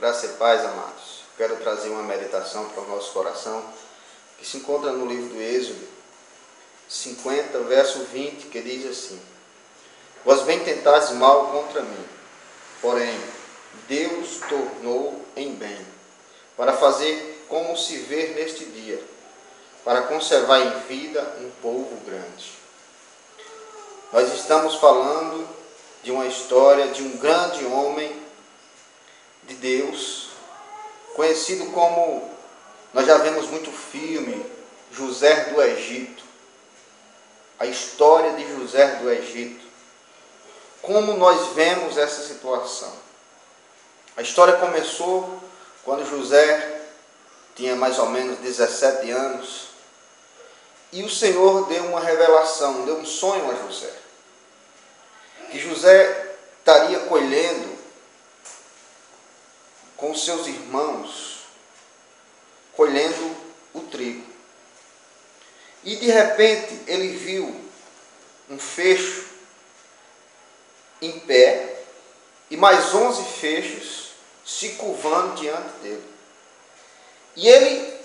Graça e paz, amados. Quero trazer uma meditação para o nosso coração, que se encontra no livro do Êxodo 50, verso 20, que diz assim: Vós bem tentastes mal contra mim, porém Deus tornou em bem, para fazer como se vê neste dia, para conservar em vida um povo grande. Nós estamos falando de uma história de um grande homem de Deus, conhecido como, nós já vemos muito filme, José do Egito. A história de José do Egito. Como nós vemos essa situação? A história começou quando José tinha mais ou menos 17 anos, e o Senhor deu uma revelação, deu um sonho a José, que José estaria colhendo com seus irmãos, colhendo o trigo. E de repente ele viu um fecho em pé e mais 11 fechos se curvando diante dele. E ele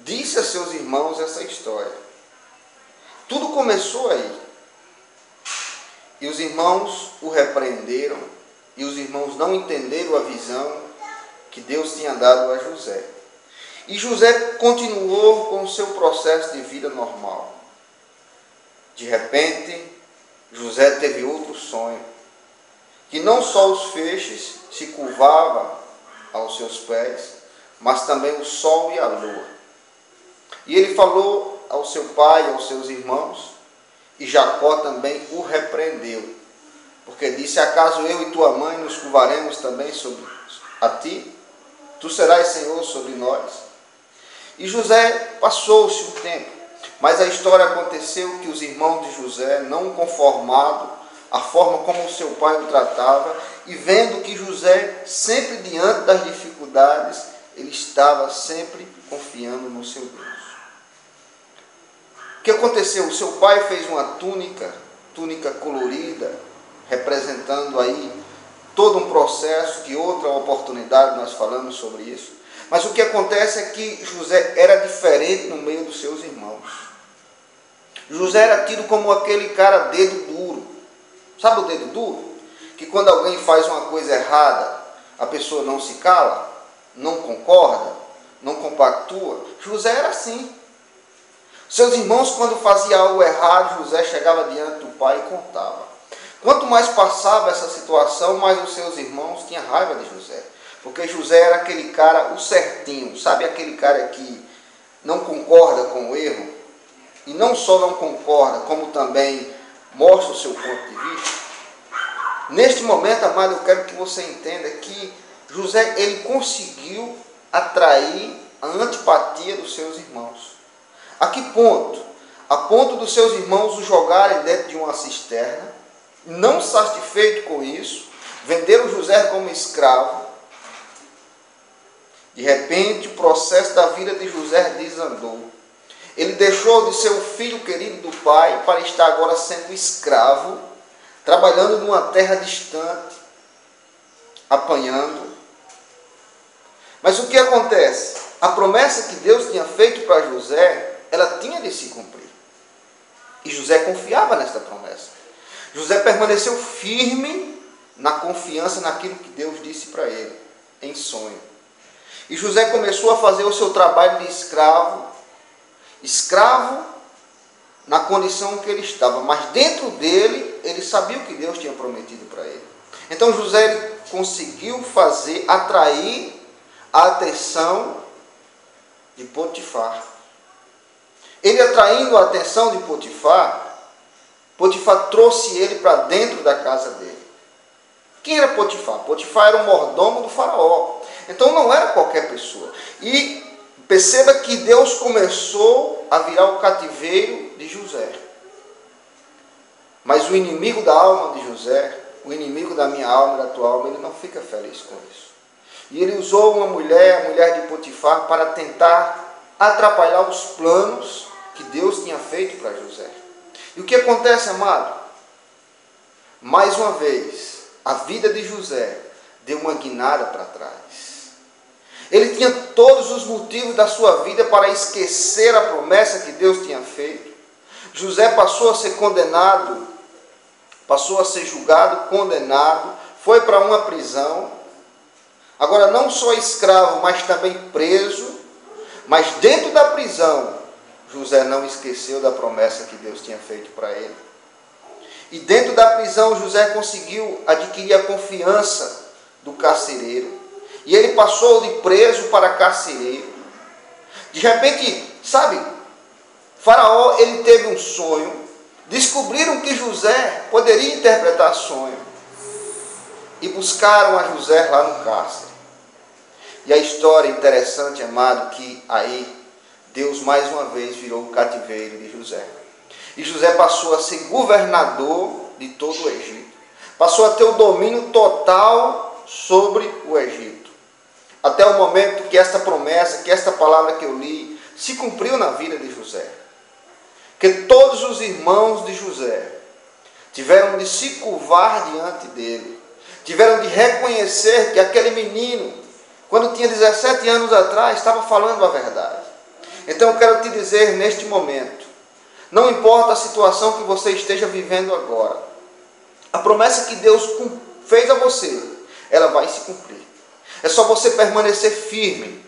disse a seus irmãos essa história. Tudo começou aí. E os irmãos o repreenderam, e os irmãos não entenderam a visão que Deus tinha dado a José. E José continuou com o seu processo de vida normal. De repente, José teve outro sonho, que não só os feixes se curvavam aos seus pés, mas também o sol e a lua. E ele falou ao seu pai, aos seus irmãos, e Jacó também o repreendeu, porque disse: acaso eu e tua mãe nos curvaremos também sobre a ti? Tu serás Senhor sobre nós. E José passou-se um tempo, mas a história aconteceu que os irmãos de José, não conformados a forma como o seu pai o tratava, e vendo que José, sempre diante das dificuldades, ele estava sempre confiando no seu Deus. O que aconteceu? O seu pai fez uma túnica colorida, representando aí todo um processo, que outra oportunidade nós falamos sobre isso. Mas o que acontece é que José era diferente no meio dos seus irmãos. José era tido como aquele cara dedo duro. Sabe o dedo duro? Que quando alguém faz uma coisa errada, a pessoa não se cala, não concorda, não compactua. José era assim. Seus irmãos, quando faziam algo errado, José chegava diante do pai e contava. Quanto mais passava essa situação, mais os seus irmãos tinham raiva de José. Porque José era aquele cara, o certinho. Sabe aquele cara que não concorda com o erro? E não só não concorda, como também mostra o seu ponto de vista. Neste momento, amado, eu quero que você entenda que José, ele conseguiu atrair a antipatia dos seus irmãos. A que ponto? A ponto dos seus irmãos o jogarem dentro de uma cisterna. Não satisfeito com isso, venderam José como escravo. De repente, o processo da vida de José desandou. Ele deixou de ser o filho querido do pai para estar agora sendo escravo, trabalhando numa terra distante, apanhando. Mas o que acontece? A promessa que Deus tinha feito para José, ela tinha de se cumprir. E José confiava nesta promessa. José permaneceu firme na confiança naquilo que Deus disse para ele, em sonho. E José começou a fazer o seu trabalho de escravo na condição que ele estava, mas dentro dele, ele sabia o que Deus tinha prometido para ele. Então José ele conseguiu atrair a atenção de Potifar. Ele atraindo a atenção de Potifar, Potifar trouxe ele para dentro da casa dele. Quem era Potifar? Potifar era o mordomo do faraó. Então não era qualquer pessoa. E perceba que Deus começou a virar o cativeiro de José. Mas o inimigo da alma de José, o inimigo da minha alma e da tua alma, ele não fica feliz com isso. E ele usou uma mulher, a mulher de Potifar, para tentar atrapalhar os planos que Deus tinha feito para José. E o que acontece, amado? Mais uma vez, a vida de José deu uma guinada para trás. Ele tinha todos os motivos da sua vida para esquecer a promessa que Deus tinha feito. José passou a ser condenado, passou a ser julgado, condenado, foi para uma prisão. Agora não só escravo, mas também preso. Mas dentro da prisão, José não esqueceu da promessa que Deus tinha feito para ele. E dentro da prisão, José conseguiu adquirir a confiança do carcereiro. E ele passou de preso para carcereiro. De repente, sabe, Faraó, ele teve um sonho. Descobriram que José poderia interpretar sonho. E buscaram a José lá no cárcere. E a história interessante, amado, que aí Deus mais uma vez virou o cativeiro de José. E José passou a ser governador de todo o Egito. Passou a ter o domínio total sobre o Egito. Até o momento que esta promessa, que esta palavra que eu li, se cumpriu na vida de José. Que todos os irmãos de José tiveram de se curvar diante dele. Tiveram de reconhecer que aquele menino, quando tinha 17 anos atrás, estava falando a verdade. Então eu quero te dizer neste momento, não importa a situação que você esteja vivendo agora, a promessa que Deus fez a você, ela vai se cumprir. É só você permanecer firme.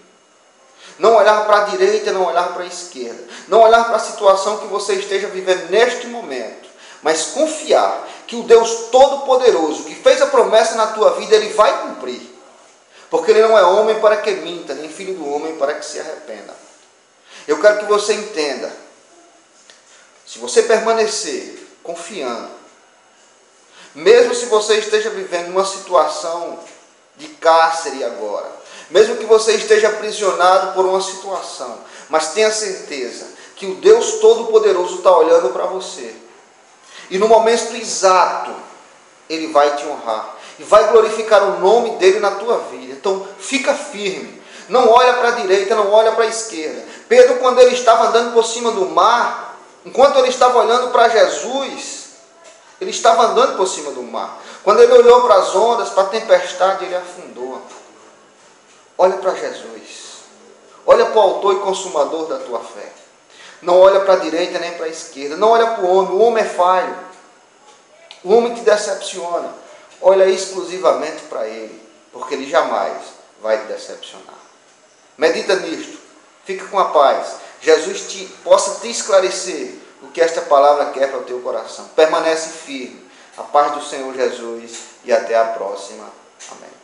Não olhar para a direita, não olhar para a esquerda. Não olhar para a situação que você esteja vivendo neste momento. Mas confiar que o Deus Todo-Poderoso, que fez a promessa na tua vida, Ele vai cumprir. Porque Ele não é homem para que minta, nem filho do homem para que se arrependa. Eu quero que você entenda. Se você permanecer confiando, mesmo se você esteja vivendo uma situação de cárcere agora, mesmo que você esteja aprisionado por uma situação, mas tenha certeza que o Deus Todo-Poderoso está olhando para você. E no momento exato, Ele vai te honrar. E vai glorificar o nome dEle na tua vida. Então, fica firme. Não olha para a direita, não olha para a esquerda. Pedro, quando ele estava andando por cima do mar, enquanto ele estava olhando para Jesus, ele estava andando por cima do mar. Quando ele olhou para as ondas, para a tempestade, ele afundou. Olha para Jesus. Olha para o autor e consumador da tua fé. Não olha para a direita nem para a esquerda. Não olha para o homem. O homem é falho. O homem te decepciona. Olha exclusivamente para Ele, porque Ele jamais vai te decepcionar. Medita nisto. Fica com a paz. Jesus possa te esclarecer o que esta palavra quer para o teu coração. Permanece firme. A paz do Senhor Jesus e até a próxima. Amém.